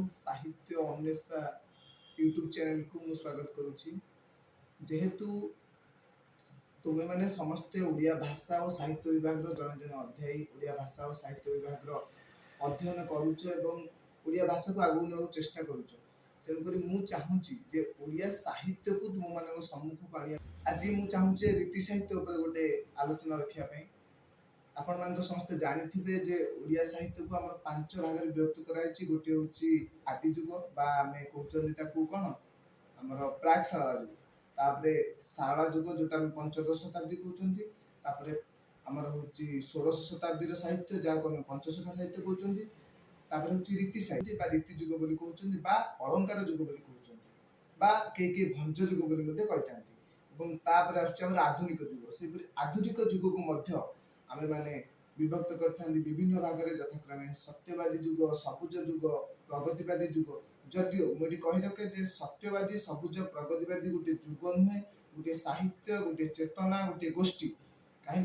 साहित्य Anvesha YouTube channel को मु स्वागत करुच्ची। जेहेतु तुम्हें मैंने समस्ते ओडिया भाषा और साहित्य विभाग जन जन अध्यायी ओडिया भाषा और साहित्य विभाग अध्ययन करुच एवं ओडिया भाषा को आगू ना चेष्टा करुच। तेणुक मु चाहूँगी जे ओडिया साहित्य को तुम मान सम्मुख को आनिया। आज मु चाहूँचे रीति साहित्य उपर गोटे आलोचना रखापी। आपण मैंने तो समस्ते जानी जे ओडिया साहित्य को आम 5 भाग में विभक्त कराई। गोटे हूँ आदिजुग आम कहते कौन आम प्राक शारला जुग, तापर शारला जुग जोटा पंचदश शताब्दी कहते, आमर हूँ 16श शताब्दी साहित्य जहाँ को पंचशखा साहित्य कहते, तापर हूँ रीति साहित्य रीति जुग बोली कहते अलंकार जुग बोली कहते कई भंज जुग बोली कहते। आधुनिक जुग से आधुनिक जुग को आमे माने विभक्त करते विभिन्न भाग में यथाक्रमे सत्यवादी जुग, सबुज जुग, प्रगतिवादी जुग। जदियो मुझे कही रखे जे सत्यवादी सबुज प्रगतिवादी गोटे जुग नुहे, गोटे साहित्य, गोटे चेतना, गोटे गोष्ठी। कहीं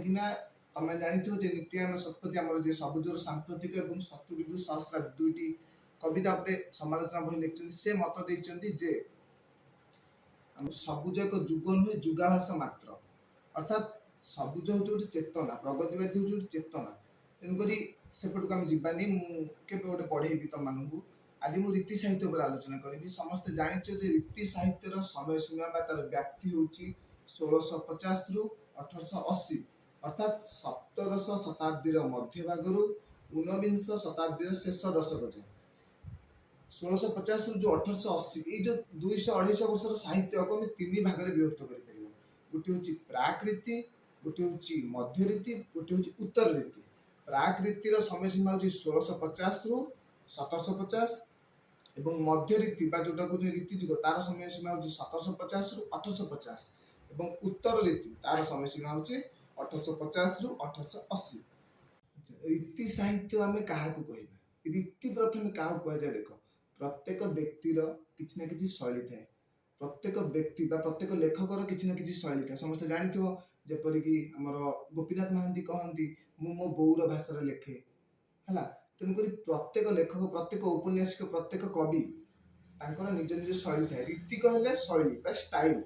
तुम जानी नित्यानंद शतपथी आम सबुजर सांप्रतिक और सतुविदु सहस्रा दुईटी कविता समालोचना बही लिखिं। से मत देते जे सबुज एक जुग नुहे, जुगाभास मात्र। अर्थात सबुज हूँ गोटे चेतना, प्रगतिवादी हूँ गोटे चेतना। तेणुक सेपट को आम जावानी मुझे गोटे पढ़ेबी तुम मानू। आज मुझे रीति साहित्य पर आलोचना करी। समस्त जानिच रीति साहित्यर समय सीमा तार व्याप्ति हूँ 1650 रु 1880, अर्थात 17श शताब्दी मध्य भाग 19 शताब्दी शेष दशक जाए 1650 रु जो 1880 ये जो 200-250 वर्षर साहित्य को आम 3 भाग में विभक्त कर। गोटे हूँ प्राकृति, गोटे हूँ मध्य रीति, गोटे हूँ उत्तर रीति। प्राकृतिर समय सीमा हूँ 1650 रु 1750 एवं मध्य रीति जोटा को रीति जुग तार समय सीमा हूँ 1750 रु 1850 एवं उत्तर रीति तार समय सीमा हूँ 1850 रु 1880। रीति साहित्य आम क्या कह रीति प्रथम क्या कहुए देख प्रत्येक व्यक्तिर किसी ना कि शैली थाए। प्रत्येक व्यक्ति प्रत्येक लेखकर किसी ना कि शैली था। समस्त जानी जपरिक आमर गोपीनाथ महांती कहती मु मो बोर भाषा लेखे है। तेणुक प्रत्येक लेखक, प्रत्येक औपन्यासिक, प्रत्येक कवि तांकर निज निज शैली थाए। रीति कहले शैली स्टाइल।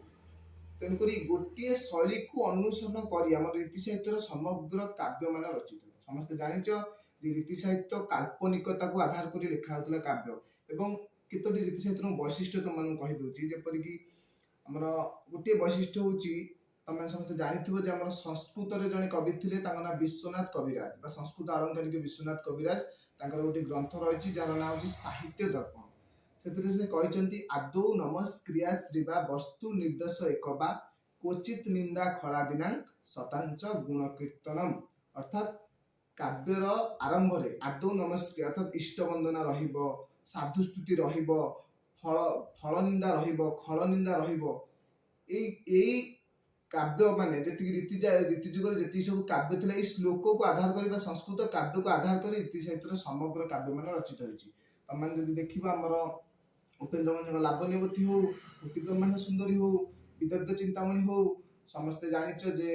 तेणुक गोटे शैली को अनुसरण कर आम रीति साहित्य समग्र काव्य मान रचित। समस्त जानिच रीति साहित्य काल्पनिकता को आधार कर लिखा होता काव्य एवं केतोटी रीति साहित्य वैशिष्ट्य तुम कहीदे। जपरिक आमर गोटे वैशिष्ट्य हूँ तुम समस्त जानी आम संस्कृत जड़े कवि थे ना विश्वनाथ कविराज संस्कृत आलंकारिक विश्वनाथ कविराज गोटे ग्रंथ रही जार ना हूँ साहित्य दर्पण। से कहते आदौ नमस्क्रिया श्रीवा वस्तु निर्देश एक क्वचित निंदा खलादीना शतांच गुण कीर्तनम। अर्थात काव्यर आरंभ रे आदौ नमस्क्रिया अर्थात इष्ट वंदना रहिबो, साधुस्तुति रहिबो, फल निंदा रहिबो, खल निंदा रहिबो। एई काव्य माने जति रीति जुगर जी सब काव्य थे श्लोक को आधार कर संस्कृत काव्य को आधार कर रीति साहित्य समग्र काव्य मान रचित होती। तुम मैंने देखा आमर उपेन्द्र भंजन लावण्यवती हो, कृति ब्रह्मांड सुंदरी हो, विदग्ध चिंतामणि हो, समस्ते जानिच जे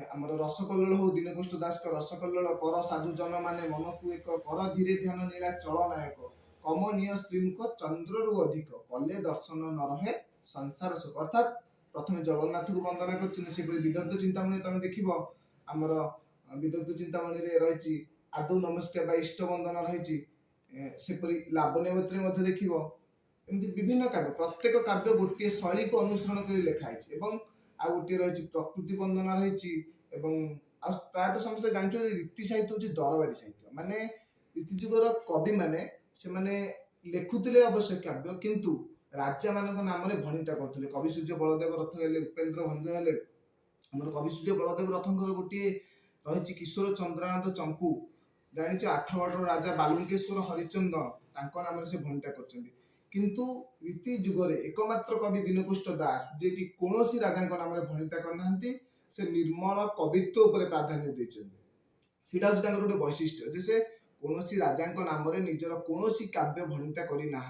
आमर रसकल्लोल हो, दीनकुष्ठ दास रसकल्लोल कर साधु जन माने मन को एक कर धीरे ध्यान नीला चल नायक कमनीय श्रीमुख चंद्र रु अधिक कले दर्शन न रहे संसार सुख। अर्थात प्रथम जगन्नाथ को वंदना कर विदग्ध चिंतामणि तुम देख आमर विदग्ध चिंतामणि रही आदौ नमस्कार इष्ट वंदना रही। सेपरी लावण्यवती देख एमती विभिन्न काव्य प्रत्येक काव्य गोटे शैली को अनुसरण कर लिखाई एवं आ गोटे रही प्रकृति वंदना रही। प्रायतः समस्त जानते रीति साहित्य हूँ दरबारी साहित्य। माने रीति जुगर कवि माने से माने लिखुले अवश्य काव्य किंतु राजा मान नाम भणिता करते। कवि सूर्य बलदेव रथ हेले, उपेन्द्र भंज हेले, आम कवि सूर्य बलदेव रथंकर गोटे रही किशोर चंद्रनाथ चंपू जानी 8गढ़ राजा बालुकेश्वर हरिचंदन नाम से भणिता कर। किंतु रीति जुगरे एकमात्र कवि दीनकुष्ठ दास जे कि कौन राजा नाम भणिता करना से निर्मल कवित्व उपर प्राधान्य देते। सीटा हूँ गोटे वैशिष्ट्य जे से कौन राजा नाम निजर कौन काव्य भणिता करना।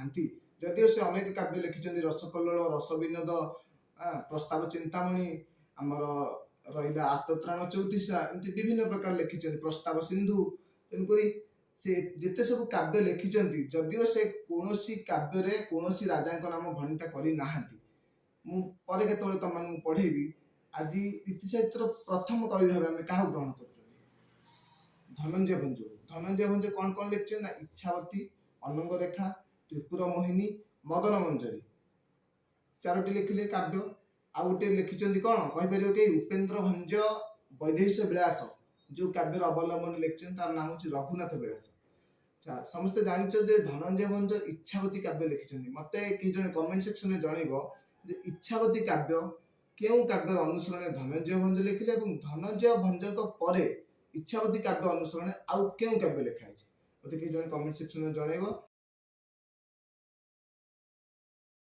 जदिव से अनेक काव्य लिखिं रसकल्लोल, रसविनोद, प्रस्ताव चिंतामणि, आमर रहा आर्तत्राण चौतीसा एमती विभिन्न प्रकार लिखिं प्रस्ताव सिंधु। तेणुक ସେ ଯେତେ ସବୁ କାବ୍ୟ ଲେଖିଛନ୍ତି ଯଦିଓ ସେ କୌଣସି କାବ୍ୟରେ କୌଣସି ରାଜାଙ୍କ ନାମ ଭଣିତା କରିନାହାନ୍ତି। ମୁଁ ପରେ କେତେବେଳେ ତମମାନଙ୍କୁ ପଢେଇବି। ଆଜି ଇତି ସାହିତ୍ୟର ପ୍ରଥମ କବି ଭାବେ ଆମେ କାହାକୁ ଗ୍ରହଣ କରୁଛନ୍ତି? ଧନଞ୍ଜୟ ଭଞ୍ଜ। ଧନଞ୍ଜୟ ଭଞ୍ଜ କଣ କଣ ଲେଖିଛନ୍ତି ନା ଇଚ୍ଛାବତୀ, ଅନଙ୍ଗ ରେଖା, ତ୍ରିପୁର ମୋହିନୀ, ମଦନ ମଞ୍ଜରୀ, ଚାରୋଟି ଲେଖିଲେ କାବ୍ୟ। ଆଉ ଗୋଟେ ଲେଖିଛନ୍ତି କଣ କହିପାରିବ କି? ଉପେନ୍ଦ୍ର ଭଞ୍ଜ ବୈଦେହୀଶ ବିଳାସ ଯୋଉ କାବ୍ୟର ଅବଲମ୍ବନ ଲେଖିଛନ୍ତି ତାର ନାଁ ହଉଛି ରଘୁନାଥ ବିଳାସ। ସମସ୍ତେ ଜାଣିଛ ଯେ ଧନଞ୍ଜୟ ଭଞ୍ଜ ଇଚ୍ଛାବତୀ କାବ୍ୟ ଲେଖିଛନ୍ତି। ମତେ କେହି ଜଣେ କମେଣ୍ଟ ସେକ୍ସନରେ ଜଣେଇବ ଯେ ଇଚ୍ଛାବତୀ କାବ୍ୟ କେଉଁ କାବ୍ୟର ଅନୁସରଣରେ ଧନଞ୍ଜୟ ଭଞ୍ଜ ଲେଖିଲେ ଏବଂ ଧନଞ୍ଜୟ ଭଞ୍ଜଙ୍କ ପରେ ଇଚ୍ଛାବତୀ କାବ୍ୟ ଅନୁସରଣରେ ଆଉ କେଉଁ କାବ୍ୟ ଲେଖା ହେଇଛି? ମତେ କେହି ଜଣେ କମେଣ୍ଟ ସେକ୍ସନରେ ଜଣେଇବ।